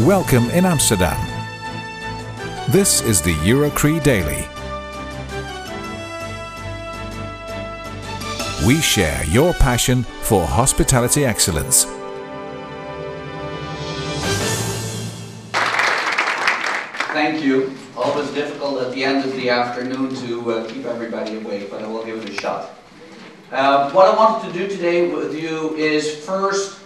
Welcome in Amsterdam. This is the EuroCHRIE Daily. We share your passion for hospitality excellence. Thank you. Always difficult at the end of the afternoon to keep everybody awake, but I will give it a shot. What I wanted to do today with you is first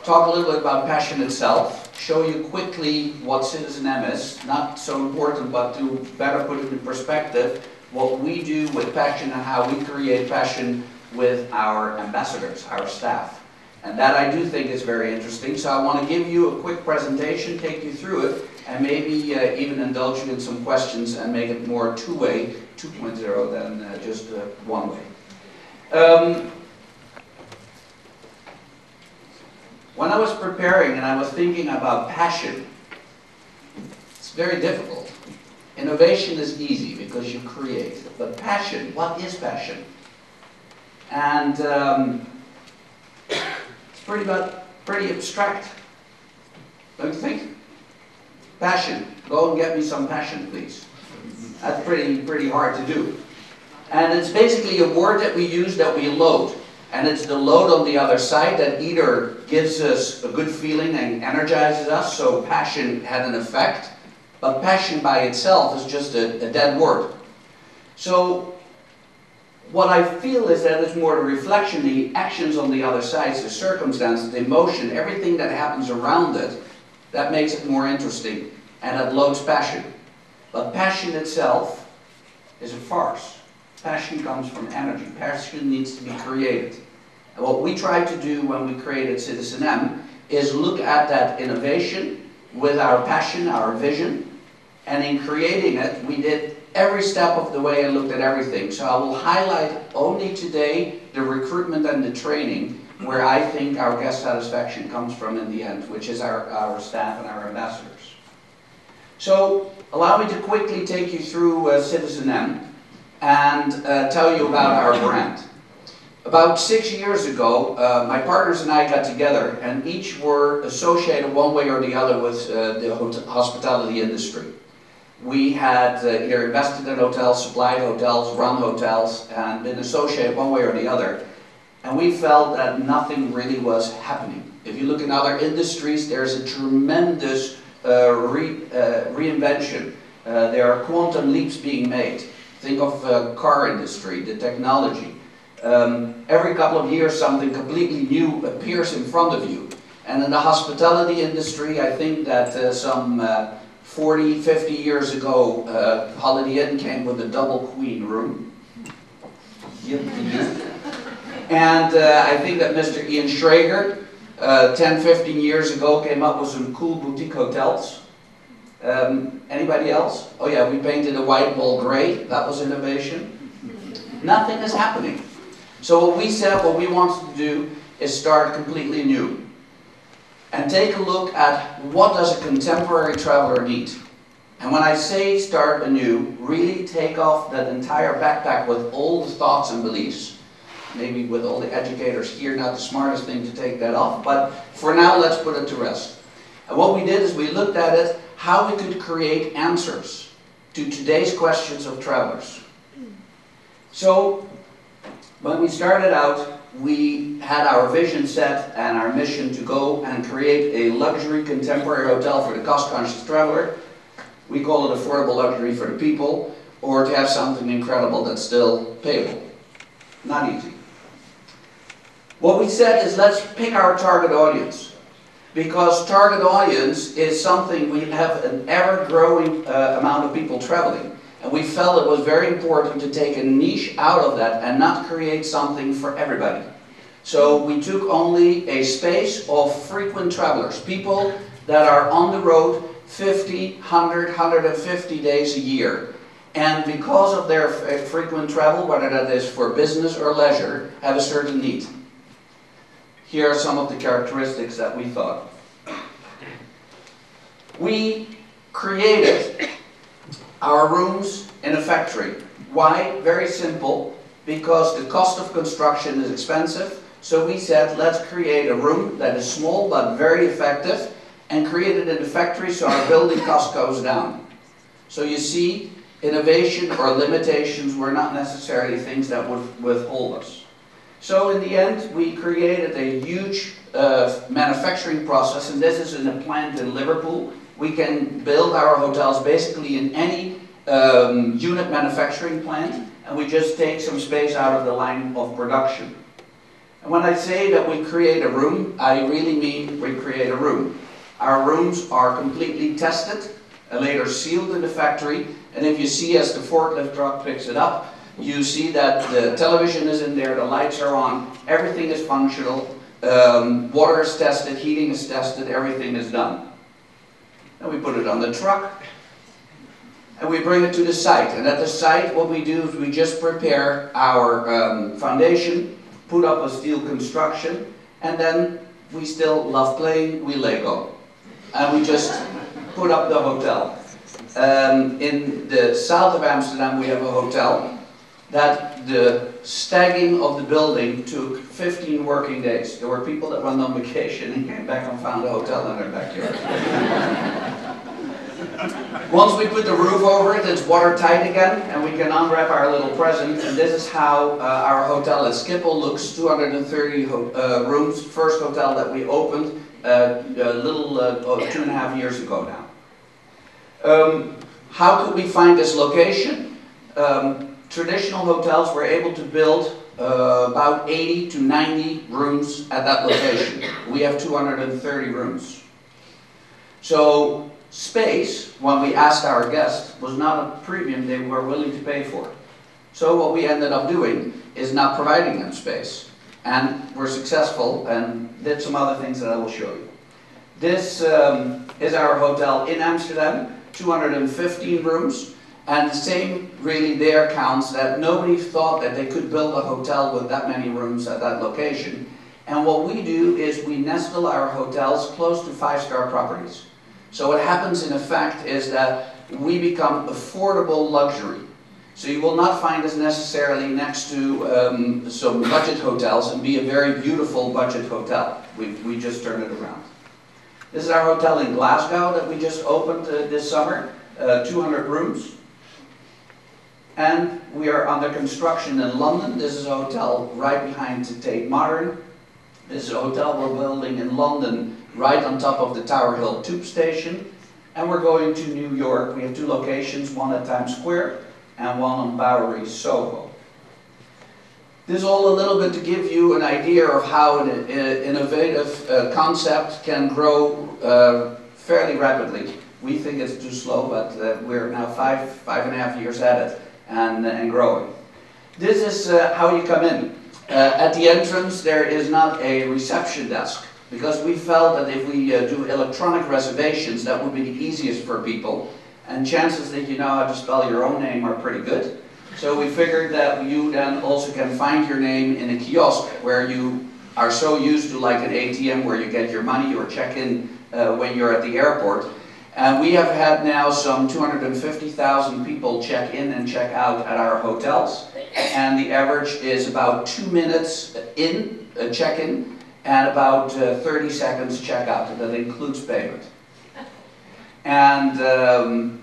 talk a little bit about passion itself, show you quickly what CitizenM is, not so important, but to better put it in perspective, what we do with passion and how we create passion with our ambassadors, our staff. And that I do think is very interesting, so I want to give you a quick presentation, take you through it, and maybe even indulge you in some questions and make it more two-way, 2.0 than just one-way. When I was preparing and I was thinking about passion, it's very difficult. Innovation is easy because you create, but passion, what is passion? And it's pretty abstract, don't you think? Passion. Go and get me some passion, please. That's pretty hard to do. And it's basically a word that we use that we load. And it's the load on the other side that either gives us a good feeling and energizes us, so passion had an effect, but passion by itself is just a dead word. So what I feel is that it's more the reflection, the actions on the other side, the circumstances, the emotion, everything that happens around it, that makes it more interesting, and it loads passion. But passion itself is a farce. Passion comes from energy. Passion needs to be created. And what we tried to do when we created CitizenM is look at that innovation with our passion, our vision, and in creating it, we did every step of the way and looked at everything. So I will highlight only today the recruitment and the training where I think our guest satisfaction comes from in the end, which is our staff and our ambassadors. So allow me to quickly take you through CitizenM and tell you about our brand. About 6 years ago, my partners and I got together and each were associated one way or the other with the hospitality industry. We had either invested in hotels, supplied hotels, run hotels, and been associated one way or the other. And we felt that nothing really was happening. If you look in other industries, there's a tremendous reinvention. There are quantum leaps being made. Think of the car industry, the technology. Every couple of years something completely new appears in front of you. And in the hospitality industry, I think that some 40, 50 years ago, Holiday Inn came with a double queen room. And I think that Mr. Ian Schrager, 10, 15 years ago, came up with some cool boutique hotels. Anybody else? Oh yeah, we painted a white wall gray. That was innovation. Nothing is happening. So what we said, what we wanted to do is start completely new. And take a look at what does a contemporary traveler need. And when I say start anew, really take off that entire backpack with all the thoughts and beliefs. Maybe with all the educators here, not the smartest thing to take that off, but for now let's put it to rest. And what we did is we looked at it, how we could create answers to today's questions of travelers. So when we started out, we had our vision set and our mission to go and create a luxury contemporary hotel for the cost-conscious traveler. We call it affordable luxury for the people, or to have something incredible that's still payable. Not easy. What we said is let's pick our target audience, because target audience is something, we have an ever-growing amount of people traveling. And we felt it was very important to take a niche out of that and not create something for everybody. So we took only a space of frequent travelers, people that are on the road 50, 100, 150 days a year. And because of their frequent travel, whether that is for business or leisure, have a certain need. Here are some of the characteristics that we thought. We created our rooms in a factory. Why? Very simple. Because the cost of construction is expensive. So we said, let's create a room that is small but very effective and create it in the factory so our building cost goes down. So you see, innovation or limitations were not necessarily things that would withhold us. So in the end, we created a huge manufacturing process, and this is in a plant in Liverpool. We can build our hotels basically in any unit manufacturing plant, and we just take some space out of the line of production. And when I say that we create a room, I really mean we create a room. Our rooms are completely tested and later sealed in the factory, and if you see as the forklift truck picks it up, you see that the television is in there, the lights are on, everything is functional, water is tested, heating is tested, everything is done. Then we put it on the truck, and we bring it to the site. And at the site, what we do is we just prepare our foundation, put up a steel construction, and then we still love playing, we Lego. And we just put up the hotel. In the south of Amsterdam, we have a hotel that the stacking of the building took 15 working days. There were people that went on vacation and came back and found a hotel in their backyard. Once we put the roof over it, it's watertight again, and we can unwrap our little present. And this is how our hotel at Schiphol looks, 230 rooms, first hotel that we opened a little 2.5 years ago now. How could we find this location? Traditional hotels were able to build about 80 to 90 rooms at that location. We have 230 rooms. So space, when we asked our guests, was not a premium they were willing to pay for. So what we ended up doing is not providing them space. And we're successful and did some other things that I will show you. This is our hotel in Amsterdam, 215 rooms. And the same really there counts that nobody thought that they could build a hotel with that many rooms at that location. And what we do is we nestle our hotels close to 5-star properties. So what happens in effect is that we become affordable luxury. So you will not find us necessarily next to some budget hotels and be a very beautiful budget hotel. We just turn it around. This is our hotel in Glasgow that we just opened this summer, 200 rooms. And we are under construction in London. This is a hotel right behind Tate Modern. This is a hotel we're building in London, right on top of the Tower Hill tube station. And we're going to New York. We have 2 locations, one at Times Square and one on Bowery, Soho. This is all a little bit to give you an idea of how an innovative concept can grow fairly rapidly. We think it's too slow, but we're now 5.5 years at it and growing. This is how you come in. At the entrance there is not a reception desk, because we felt that if we do electronic reservations, that would be the easiest for people, and chances that you know how to spell your own name are pretty good. So we figured that you then also can find your name in a kiosk where you are so used to, like an ATM where you get your money or check in when you're at the airport. And we have had now some 250,000 people check in and check out at our hotels. And the average is about 2 minutes in, check-in, and about 30 seconds check-out. And that includes payment. And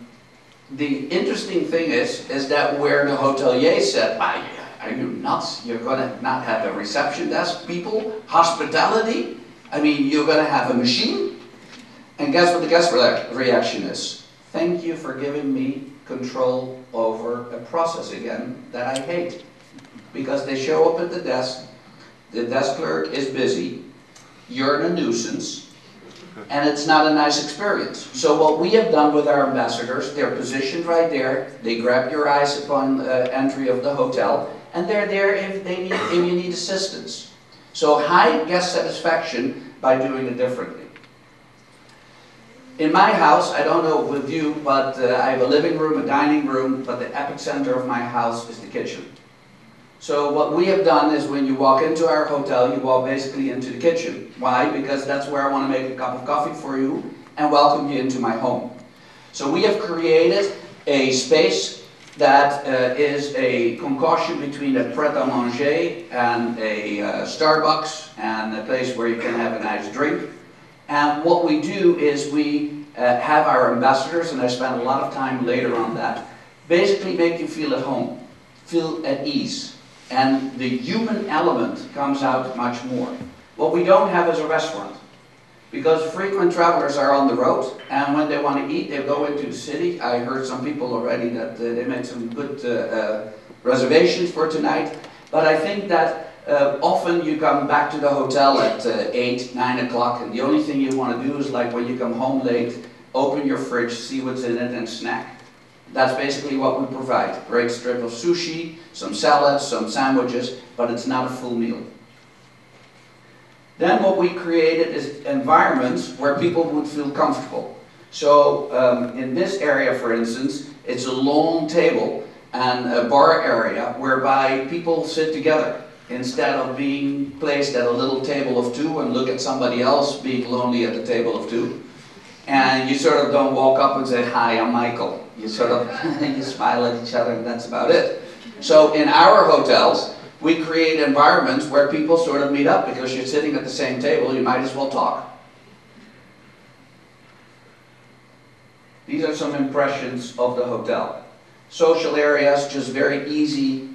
the interesting thing is that where the hotelier said, are you nuts? You're going to not have a reception desk, people? Hospitality? I mean, you're going to have a machine? And guess what the guest reaction is? Thank you for giving me control over a process again that I hate. Because they show up at the desk clerk is busy, you're a nuisance, and it's not a nice experience. So what we have done with our ambassadors, they're positioned right there, they grab your eyes upon entry of the hotel, and they're there if you need assistance. So high guest satisfaction by doing it differently. In my house, I don't know with you, but I have a living room, a dining room, but the epicenter of my house is the kitchen. So what we have done is when you walk into our hotel, you walk basically into the kitchen. Why? Because that's where I want to make a cup of coffee for you and welcome you into my home. So we have created a space that is a concoction between a pret-a-manger and a Starbucks and a place where you can have a nice drink. And what we do is we have our ambassadors, and I spend a lot of time later on that, basically make you feel at home, feel at ease. And the human element comes out much more. What we don't have is a restaurant. Because frequent travelers are on the road, and when they want to eat, they go into the city. I heard some people already that they made some good reservations for tonight. But I think that often you come back to the hotel at 8, 9 o'clock, and the only thing you want to do is, like when you come home late, open your fridge, see what's in it, and snack. That's basically what we provide. A great strip of sushi, some salads, some sandwiches, but it's not a full meal. Then what we created is environments where people would feel comfortable. So in this area, for instance, it's a long table and a bar area whereby people sit together instead of being placed at a little table of two and look at somebody else being lonely at the table of two. And you sort of don't walk up and say, "Hi, I'm Michael." You sort of you smile at each other, and that's about it. So in our hotels, we create environments where people sort of meet up, because you're sitting at the same table, you might as well talk. These are some impressions of the hotel. Social areas, just very easy,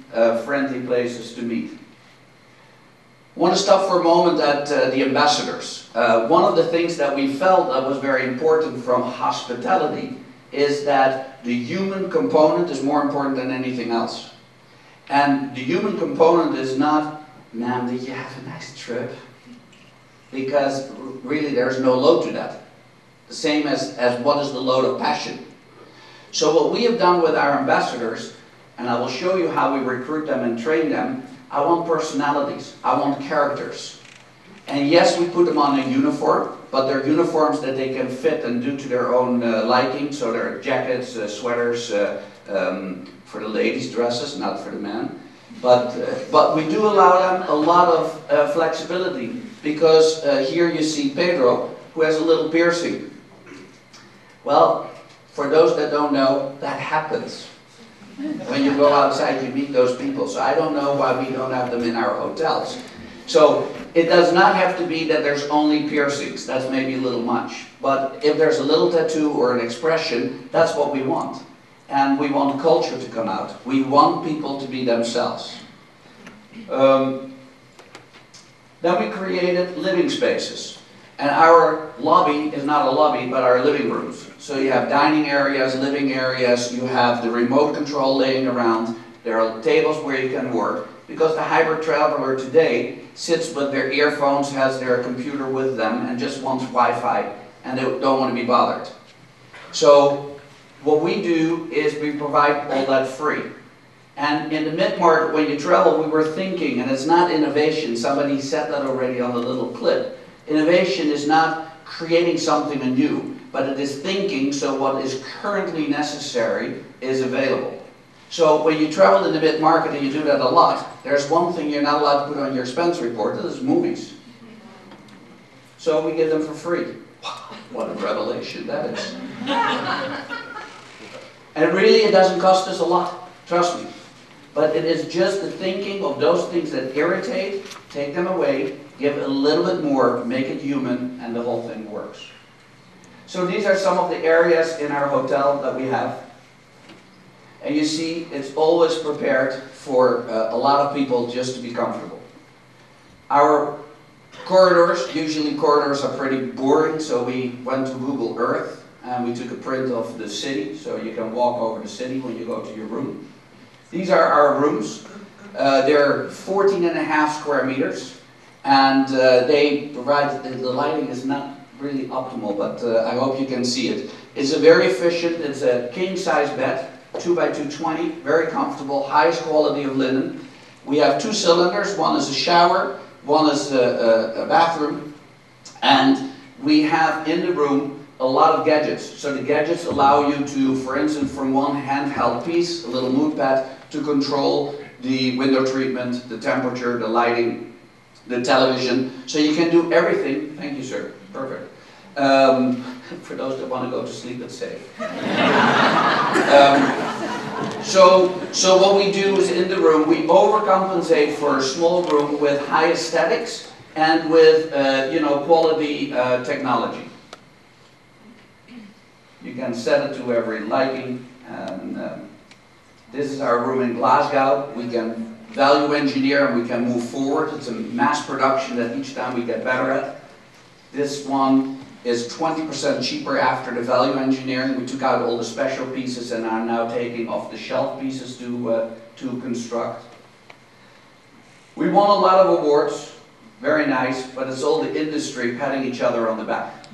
friendly places to meet. I want to stop for a moment at the ambassadors. One of the things that we felt that was very important from hospitality is that the human component is more important than anything else. And the human component is not, "Ma'am, did you have a nice trip?" Because really there's no load to that. The same as what is the load of passion. So what we have done with our ambassadors, and I will show you how we recruit them and train them, I want personalities, I want characters. And yes, we put them on a uniform, but they're uniforms that they can fit and do to their own liking. So they're jackets, sweaters, for the ladies' dresses, not for the men. But we do allow them a lot of flexibility, because here you see Pedro, who has a little piercing. Well, for those that don't know, that happens. When you go outside, you meet those people. So I don't know why we don't have them in our hotels. So it does not have to be that there's only piercings. That's maybe a little much. But if there's a little tattoo or an expression, that's what we want. And we want culture to come out. We want people to be themselves. Then we created living spaces. And our lobby is not a lobby, but our living rooms. So you have dining areas, living areas, you have the remote control laying around, there are tables where you can work, because the hybrid traveler today sits with their earphones, has their computer with them, and just wants Wi-Fi, and they don't want to be bothered. So what we do is we provide all that free. And in the mid-market, when you travel, we were thinking, and it's not innovation, somebody said that already on the little clip. Innovation is not creating something anew, but it is thinking so what is currently necessary is available. So when you travel in the mid-market, and you do that a lot, there's one thing you're not allowed to put on your expense report, that is movies. So we give them for free. What a revelation that is. And really, it doesn't cost us a lot, trust me. But it is just the thinking of those things that irritate, take them away, give a little bit more, make it human, and the whole thing works. So these are some of the areas in our hotel that we have. And you see, it's always prepared for a lot of people just to be comfortable. Our corridors, usually corridors are pretty boring, so we went to Google Earth and we took a print of the city, so you can walk over the city when you go to your room. These are our rooms. They're 14.5 square meters, and they provide, the lighting is not really optimal, but I hope you can see it. It's a very efficient, it's a king-size bed, 2 by 220, very comfortable, highest quality of linen. We have 2 cylinders, one is a shower, one is a bathroom, and we have in the room a lot of gadgets. So the gadgets allow you to, for instance, from one handheld piece, a little mood pad, to control the window treatment, the temperature, the lighting, the television. So you can do everything. Thank you, sir. Perfect. For those that want to go to sleep, it's safe. So what we do is in the room, we overcompensate for a small room with high aesthetics and with quality technology. You can set it to every liking, and this is our room in Glasgow. We can value engineer and we can move forward. It's a mass production that each time we get better at. This one is 20% cheaper after the value engineering. We took out all the special pieces and are now taking off-the-shelf pieces to construct. We won a lot of awards, very nice, but it's all the industry patting each other on the back.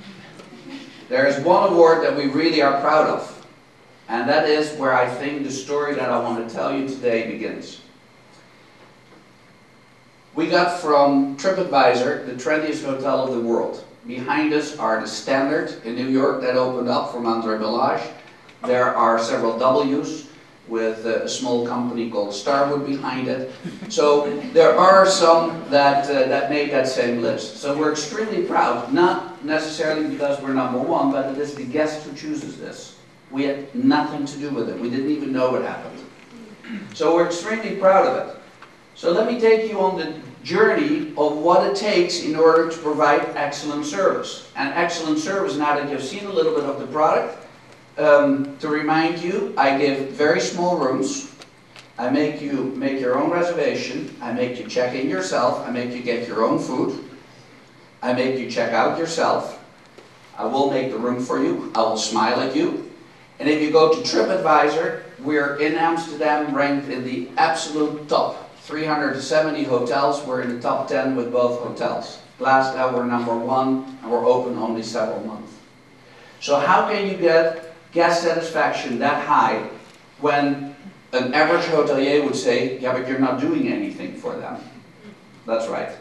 There is one award that we really are proud of, and that is where I think the story that I want to tell you today begins. We got from TripAdvisor the trendiest hotel of the world. Behind us are the Standard in New York that opened up from André Bellage. There are several W's with a small company called Starwood behind it. So there are some that made that same list. So we're extremely proud, not necessarily because we're number one, but it is the guest who chooses this. We had nothing to do with it. We didn't even know it happened. So we're extremely proud of it. So let me take you on the journey of what it takes in order to provide excellent service. And excellent service, now that you've seen a little bit of the product, to remind you, I give very small rooms. I make you make your own reservation. I make you check in yourself. I make you get your own food. I make you check out yourself. I will make the room for you. I will smile at you. And if you go to TripAdvisor, we're in Amsterdam ranked in the absolute top. 370 hotels, we're in the top 10 with both hotels. Glasgow, we're number one, and we're open only several months. So how can you get guest satisfaction that high when an average hotelier would say, yeah, but you're not doing anything for them? That's right.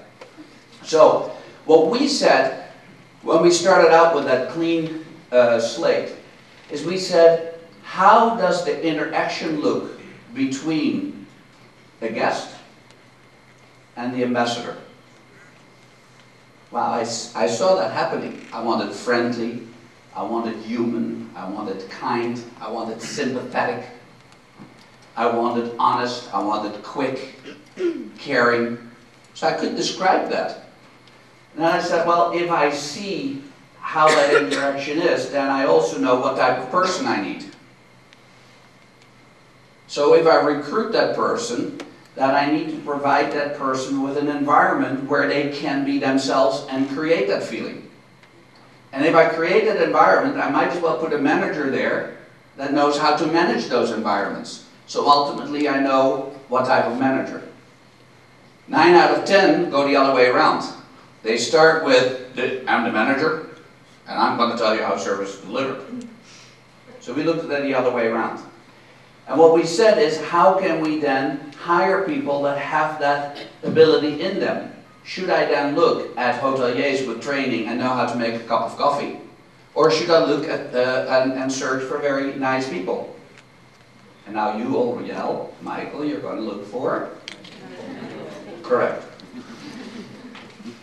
So what we said when we started out with that clean slate is we said, how does the interaction look between the guest and the ambassador? Wow, I saw that happening. I wanted friendly, I wanted human, I wanted kind, I wanted sympathetic, I wanted honest, I wanted quick, caring. So I could describe that. And then I said, well, if I see how that interaction is, then I also know what type of person I need. So if I recruit that person, that I need to provide that person with an environment where they can be themselves and create that feeling. And if I create that environment, I might as well put a manager there that knows how to manage those environments. So ultimately I know what type of manager. 9 out of 10 go the other way around. They start with, I'm the manager, and I'm going to tell you how service is delivered. So we looked at it the other way around. And what we said is, how can we then hire people that have that ability in them? Should I then look at hoteliers with training and know how to make a cup of coffee? Or should I look at and search for very nice people? And now you all yell, Michael, you're going to look for? Correct.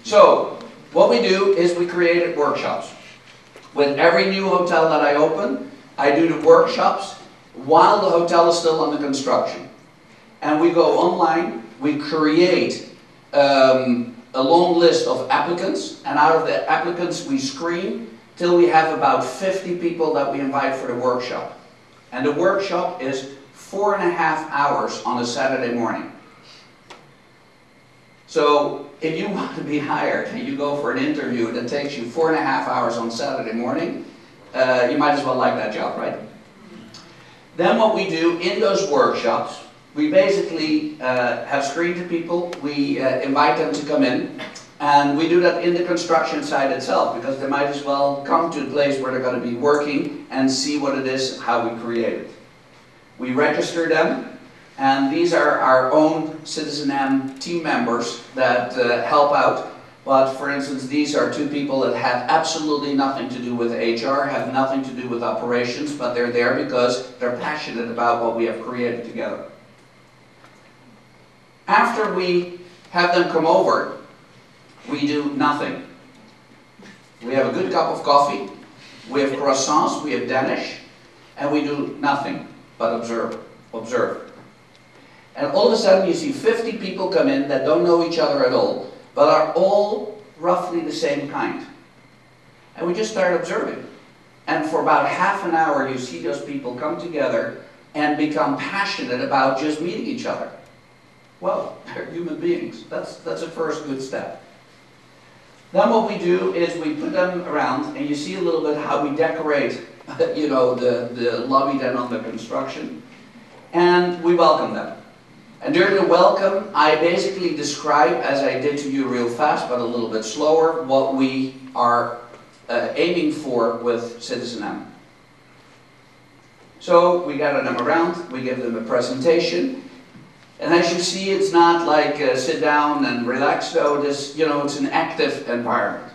So, what we do is we created workshops. With every new hotel that I open, I do the workshops while the hotel is still under construction. And we go online, we create a long list of applicants, and out of the applicants we screen till we have about 50 people that we invite for the workshop. And the workshop is 4.5 hours on a Saturday morning. So if you want to be hired and you go for an interview that takes you 4.5 hours on Saturday morning, you might as well like that job, right? Then what we do in those workshops, we basically have screened the people, we invite them to come in, and we do that in the construction site itself, because they might as well come to a place where they're going to be working and see what it is, how we create it. We register them, and these are our own CitizenM team members that help out. But for instance, these are 2 people that have absolutely nothing to do with HR, have nothing to do with operations, but they're there because they're passionate about what we have created together. After we have them come over, we do nothing. We have a good cup of coffee, we have croissants, we have Danish, and we do nothing but observe. And all of a sudden you see 50 people come in that don't know each other at all, but are all roughly the same kind. And we just start observing. And for about half an hour, you see those people come together and become passionate about just meeting each other. Well, they're human beings. That's a first good step. Then what we do is we put them around, and you see a little bit how we decorate, you know, the lobby then on the construction, and we welcome them. And during the welcome, I basically describe, as I did to you real fast, but a little bit slower, what we are aiming for with CitizenM. So we gather them around, we give them a presentation, and as you see, it's not like sit down and relax, though. This, you know, it's an active environment.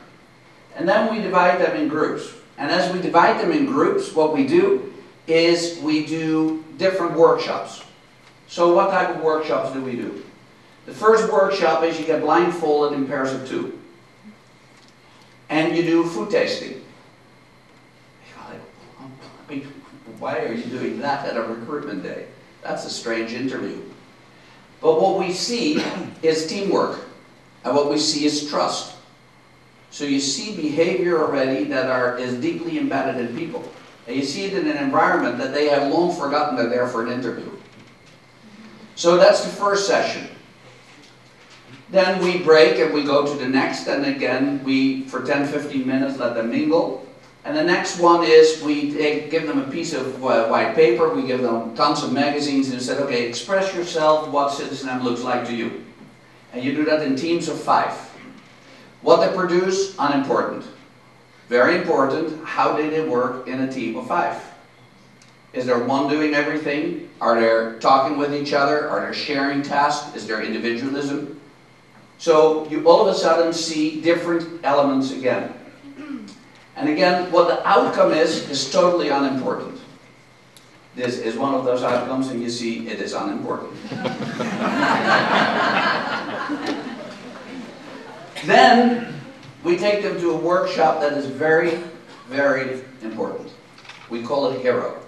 And then we divide them in groups. And as we divide them in groups, what we do is we do different workshops. So what type of workshops do we do? The first workshop is you get blindfolded in pairs of 2. And you do food tasting. Why are you doing that at a recruitment day? That's a strange interview. But what we see is teamwork, and what we see is trust. So you see behavior already that is deeply embedded in people. And you see it in an environment that they have long forgotten they're there for an interview. So that's the first session. Then we break and we go to the next, and again, we, for 10-15 minutes, let them mingle. And the next one is we give them a piece of white paper, we give them tons of magazines, and we said, okay, express yourself, what CitizenM looks like to you. And you do that in teams of 5. What they produce, unimportant. Very important, how did it work in a team of 5? Is there one doing everything? Are they talking with each other? Are they sharing tasks? Is there individualism? So you all of a sudden see different elements again. And again, what the outcome is totally unimportant. This is one of those outcomes, and you see it is unimportant. Then we take them to a workshop that is very, very important. We call it Hero.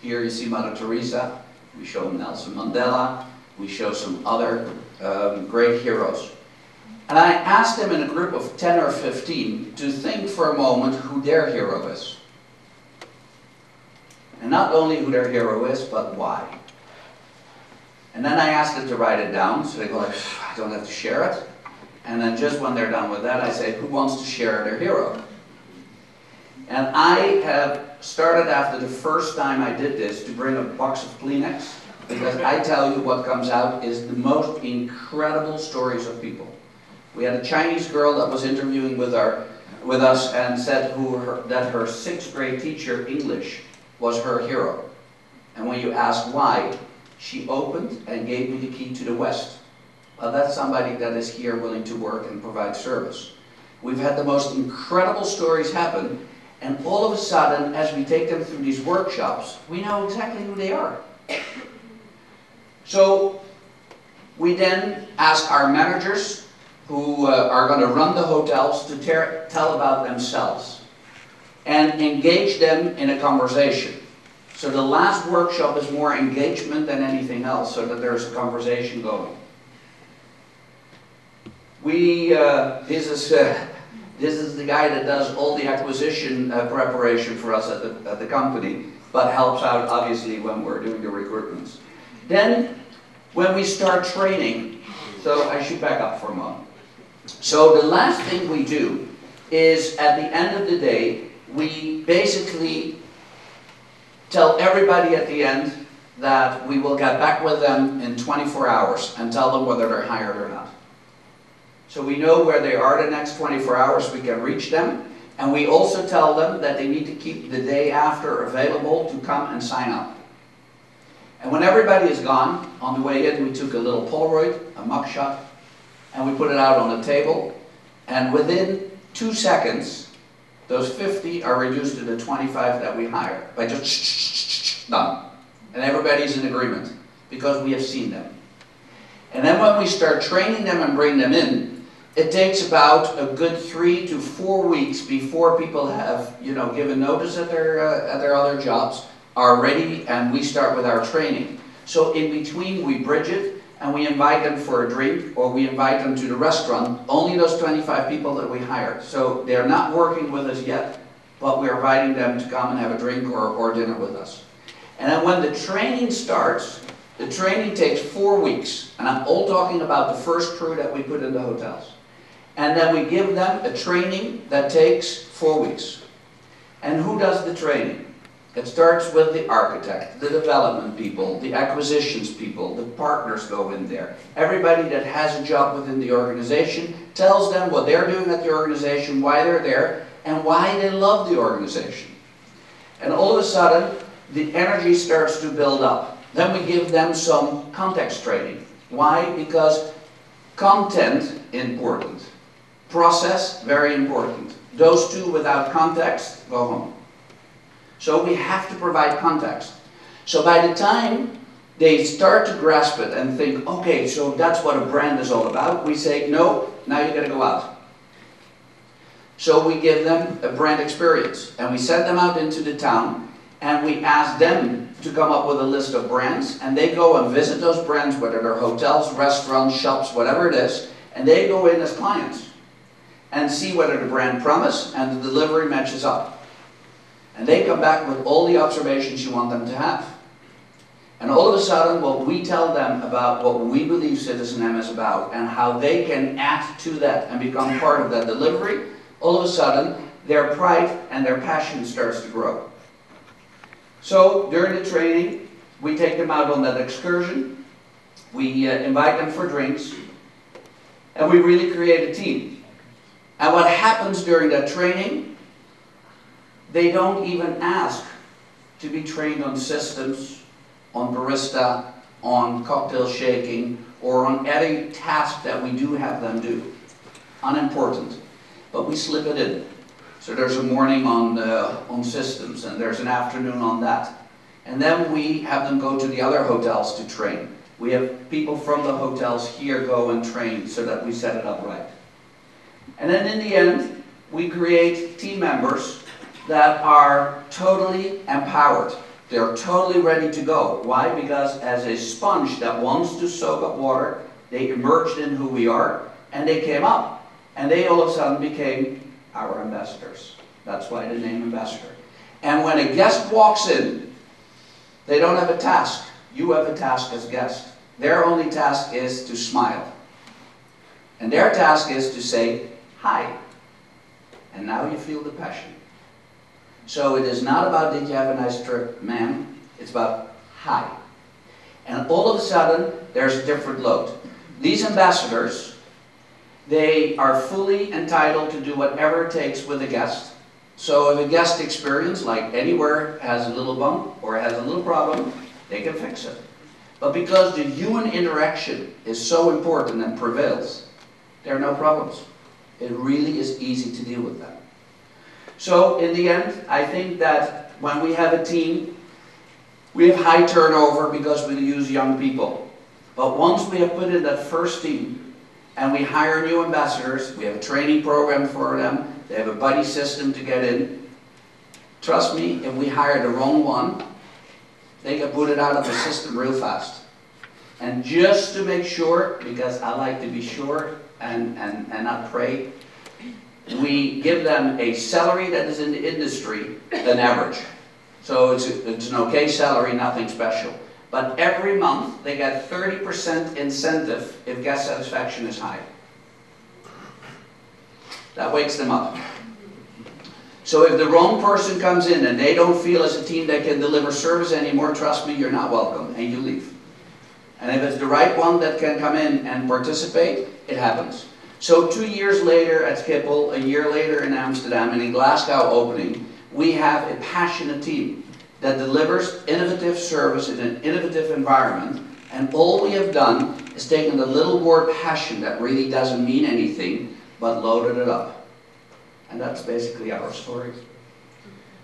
Here you see Mother Teresa, we show Nelson Mandela, we show some other great heroes. And I asked them in a group of 10 or 15 to think for a moment who their hero is. And not only who their hero is, but why. And then I asked them to write it down, so they go like, I don't have to share it. And then just when they're done with that, I say, who wants to share their hero? And I have started after the first time I did this to bring a box of Kleenex, because I tell you what comes out is the most incredible stories of people. We had a Chinese girl that was interviewing with us and said that her 6th grade teacher, English, was her hero. And when you ask why, she opened and gave me the key to the West. Well, that's somebody that is here willing to work and provide service. We've had the most incredible stories happen, and all of a sudden, as we take them through these workshops, we know exactly who they are. So we then ask our managers, who are going to run the hotels, to tell about themselves and engage them in a conversation. So the last workshop is more engagement than anything else, so that there's a conversation going. This is the guy that does all the acquisition preparation for us at the company, but helps out obviously when we're doing the recruitments. Then when we start training, so I should back up for a moment. So the last thing we do is, at the end of the day, we basically tell everybody at the end that we will get back with them in 24 hours and tell them whether they're hired or not. So we know where they are the next 24 hours, we can reach them, and we also tell them that they need to keep the day after available to come and sign up. And when everybody is gone, on the way in we took a little Polaroid, a mugshot, and we put it out on the table, and within 2 seconds, those 50 are reduced to the 25 that we hire, by just done. And everybody's in agreement, because we have seen them. And then when we start training them and bring them in, it takes about a good 3 to 4 weeks before people have, given notice at their other jobs, are ready, and we start with our training. So in between we bridge it, and we invite them for a drink, or we invite them to the restaurant, only those 25 people that we hire. So they're not working with us yet, but we're inviting them to come and have a drink or dinner with us. And then when the training starts, the training takes 4 weeks. And I'm all talking about the first crew that we put in the hotels. And then we give them a training that takes 4 weeks. And who does the training? It starts with the architect, the development people, the acquisitions people, the partners go in there. Everybody that has a job within the organization tells them what they're doing at the organization, why they're there, and why they love the organization. And all of a sudden, the energy starts to build up. Then we give them some context training. Why? Because content, important. Process, very important. Those two without context, go home. So we have to provide context. So by the time they start to grasp it and think, okay, so that's what a brand is all about, we say, no, now you got to go out. So we give them a brand experience, and we send them out into the town, and we ask them to come up with a list of brands, and they go and visit those brands, whether they're hotels, restaurants, shops, whatever it is, and they go in as clients and see whether the brand promise and the delivery matches up. And they come back with all the observations you want them to have. And all of a sudden, what we tell them about what we believe CitizenM is about and how they can add to that and become part of that delivery, all of a sudden, their pride and their passion starts to grow. So, during the training, we take them out on that excursion, we invite them for drinks, and we really create a team. And what happens during that training, they don't even ask to be trained on systems, on barista, on cocktail shaking, or on any task that we do have them do. Unimportant. But we slip it in. So there's a morning on systems, and there's an afternoon on that. And then we have them go to the other hotels to train. We have people from the hotels here go and train so that we set it up right. And then in the end, we create team members that are totally empowered. They're totally ready to go. Why? Because as a sponge that wants to soak up water, they emerged in who we are, and they came up. And they all of a sudden became our ambassadors. That's why the name ambassador. And when a guest walks in, they don't have a task. You have a task as guest. Their only task is to smile. And their task is to say, hi. And now you feel the passion. So it is not about, did you have a nice trip, ma'am? It's about, hi. And all of a sudden, there's a different load. These ambassadors, they are fully entitled to do whatever it takes with a guest. So if a guest experience, like anywhere, has a little bump or has a little problem, they can fix it. But because the human interaction is so important and prevails, there are no problems. It really is easy to deal with that. So in the end, I think that when we have a team, we have high turnover because we use young people. But once we have put in that first team and we hire new ambassadors, we have a training program for them, they have a buddy system to get in. Trust me, if we hire the wrong one, they get booted out of the system real fast. And just to make sure, because I like to be sure and not pray, we give them a salary that is in the industry than average. So it's an okay salary, nothing special. But every month they get 30% incentive if guest satisfaction is high. That wakes them up. So if the wrong person comes in and they don't feel as a team they can deliver service anymore, trust me, you're not welcome and you leave. And if it's the right one that can come in and participate, it happens. So 2 years later at Schiphol, a year later in Amsterdam, and in Glasgow opening, we have a passionate team that delivers innovative service in an innovative environment. And all we have done is taken the little word passion that really doesn't mean anything, but loaded it up. And that's basically our story.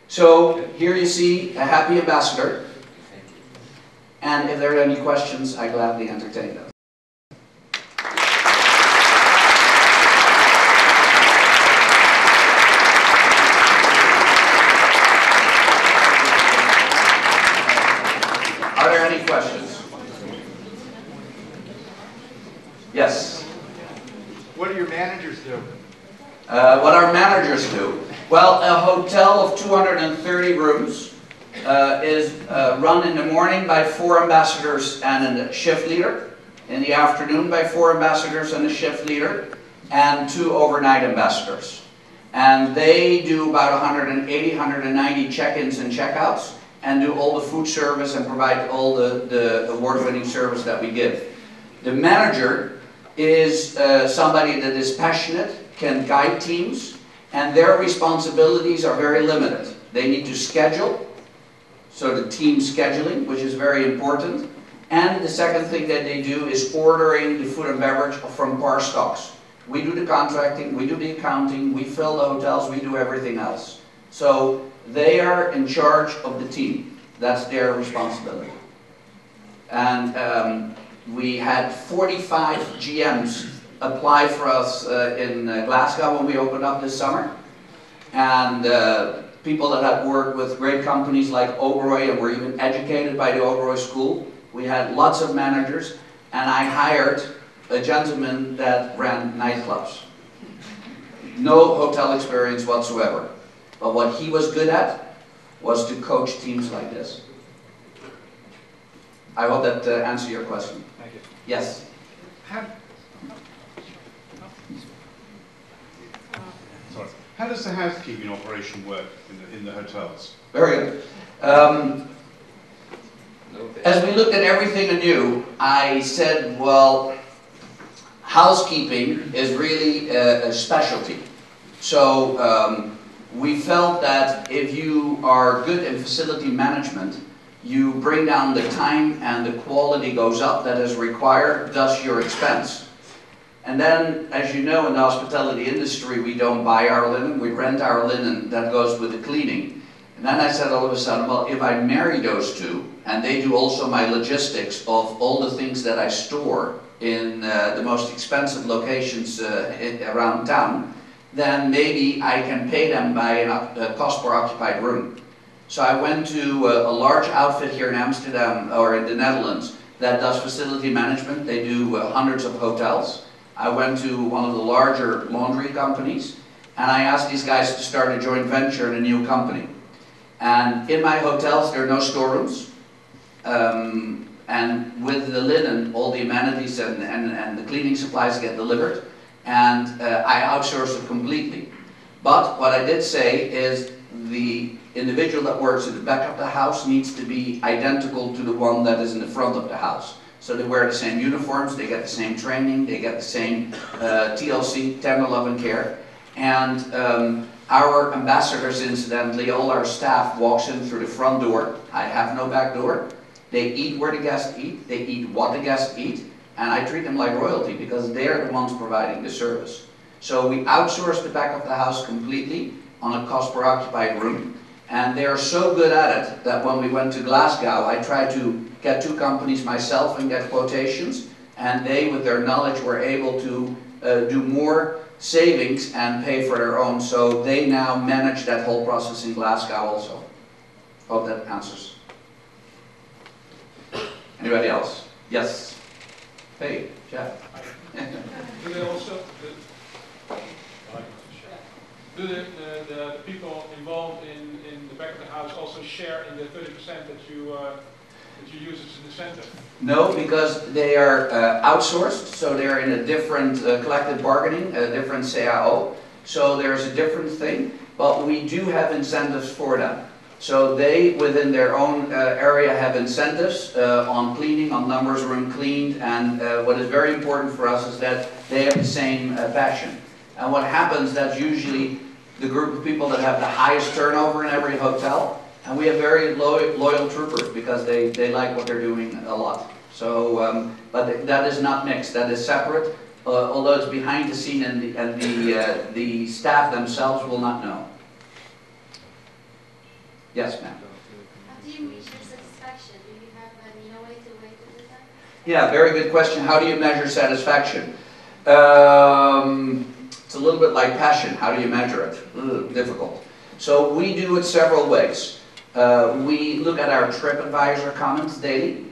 So here you see a happy ambassador. And if there are any questions, I gladly entertain them. Are there any questions? Yes. What do your managers do? What our managers do? Well, a hotel of 230 rooms is run in the morning by 4 ambassadors and a shift leader, in the afternoon by 4 ambassadors and a shift leader, and 2 overnight ambassadors. And they do about 180, 190 check-ins and check-outs, and do all the food service and provide all the award-winning service that we give. The manager is somebody that is passionate, can guide teams, and their responsibilities are very limited. They need to schedule, so the team scheduling, which is very important. And the second thing that they do is ordering the food and beverage from par stocks. We do the contracting, we do the accounting, we fill the hotels, we do everything else. So they are in charge of the team. That's their responsibility. And we had 45 GMs apply for us in Glasgow when we opened up this summer. And people that had worked with great companies like EuroCHRIE and were even educated by the EuroCHRIE school. We had lots of managers, and I hired a gentleman that ran nightclubs. No hotel experience whatsoever. But what he was good at was to coach teams like this. I hope that answers your question. Thank you. Yes? How does the housekeeping operation work in the hotels? Very good. As we looked at everything anew, I said, well, housekeeping is really a specialty. So we felt that if you are good in facility management, you bring down the time and the quality goes up that is required, thus your expense. And then, as you know, in the hospitality industry, we don't buy our linen, we rent our linen that goes with the cleaning. And then I said all of a sudden, well, if I marry those two, and they do also my logistics of all the things that I store in the most expensive locations around town, then maybe I can pay them by a cost per occupied room. So I went to a large outfit here in Amsterdam, or in the Netherlands, that does facility management. They do hundreds of hotels. I went to one of the larger laundry companies, and I asked these guys to start a joint venture in a new company. And in my hotels, there are no storerooms. And with the linen, all the amenities and the cleaning supplies get delivered. And I outsourced it completely. But what I did say is the individual that works at the back of the house needs to be identical to the one that is in the front of the house. So they wear the same uniforms, they get the same training, they get the same TLC, tender love and care. And our ambassadors, incidentally, all our staff walks in through the front door. I have no back door. They eat where the guests eat, they eat what the guests eat, and I treat them like royalty because they're the ones providing the service. So we outsource the back of the house completely on a cost per occupied room. And they are so good at it that when we went to Glasgow, I tried to get 2 companies myself and get quotations, and they, with their knowledge, were able to do more savings and pay for their own. So they now manage that whole process in Glasgow also. Hope that answers. Anybody else? Yes. Hey, Jeff. Do they also, do the people involved in the back of the house also share in the 30% that you use as an incentive? No, because they are outsourced, so they're in a different collective bargaining, a different CAO. So there's a different thing, but we do have incentives for them. So they, within their own area, have incentives on cleaning, on numbers room cleaned, and what is very important for us is that they have the same passion. And what happens, that's usually the group of people that have the highest turnover in every hotel, and we have very loyal troopers because they like what they're doing a lot. So, but that is not mixed, that is separate, although it's behind the scene and the staff themselves will not know. Yes, ma'am. How do you measure satisfaction? Do you have an innovative way to do that? Yeah, very good question. How do you measure satisfaction? It's a little bit like passion. How do you measure it? Difficult. So we do it several ways. We look at our TripAdvisor comments daily.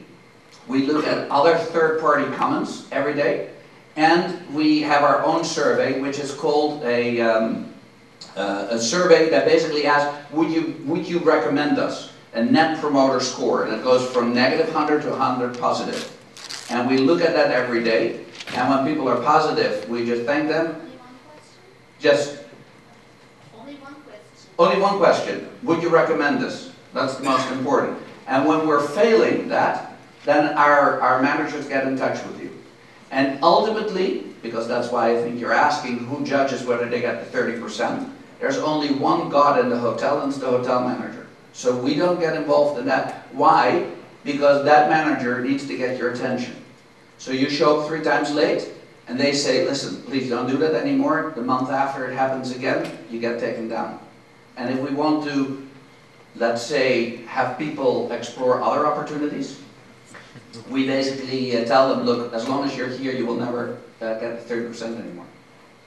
We look at other third-party comments every day. And we have our own survey, which is called a survey that basically asks, would you recommend us? A net promoter score, and it goes from -100 to 100 positive. And we look at that every day, and when people are positive, we just thank them. Only one question? Just Only one question. only one question, would you recommend us? That's the most important. And when we're failing that, then our managers get in touch with you. And ultimately, because that's why I think you're asking who judges whether they get the 30%, there's only one God in the hotel, and it's the hotel manager. So we don't get involved in that. Why? Because that manager needs to get your attention. So you show up 3 times late, and they say, listen, please don't do that anymore. The month after it happens again, you get taken down. And if we want to, let's say, have people explore other opportunities, we basically tell them, look, as long as you're here, you will never get the 30% anymore.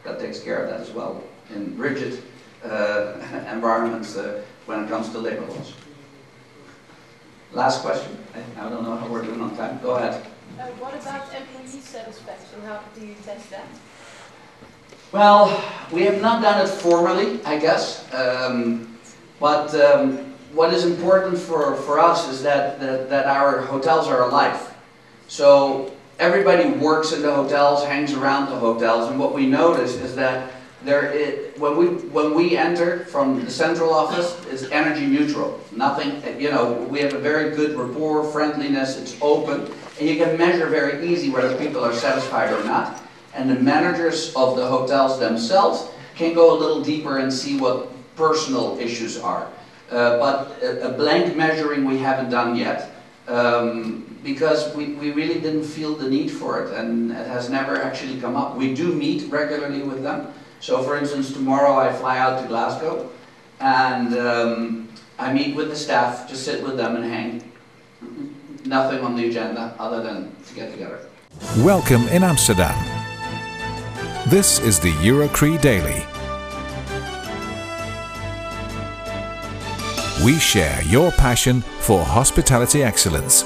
That takes care of that as well in rigid environments when it comes to labor laws. Last question. I don't know how we're doing on time. Go ahead. What about employee satisfaction? How do you test that? Well, we have not done it formally, I guess. But what is important for us is that our hotels are alive. So everybody works in the hotels, hangs around the hotels, and what we notice is that when we enter from the central office, it's energy neutral. Nothing, you know, we have a very good rapport, friendliness, it's open, and you can measure very easy whether people are satisfied or not. And the managers of the hotels themselves can go a little deeper and see what personal issues are. But a blank measuring we haven't done yet, because we really didn't feel the need for it, and it has never actually come up. We do meet regularly with them. So for instance, tomorrow I fly out to Glasgow, and I meet with the staff, just sit with them and hang. Nothing on the agenda other than to get together. Welcome in Amsterdam. This is the EuroCHRIE Daily. We share your passion for hospitality excellence.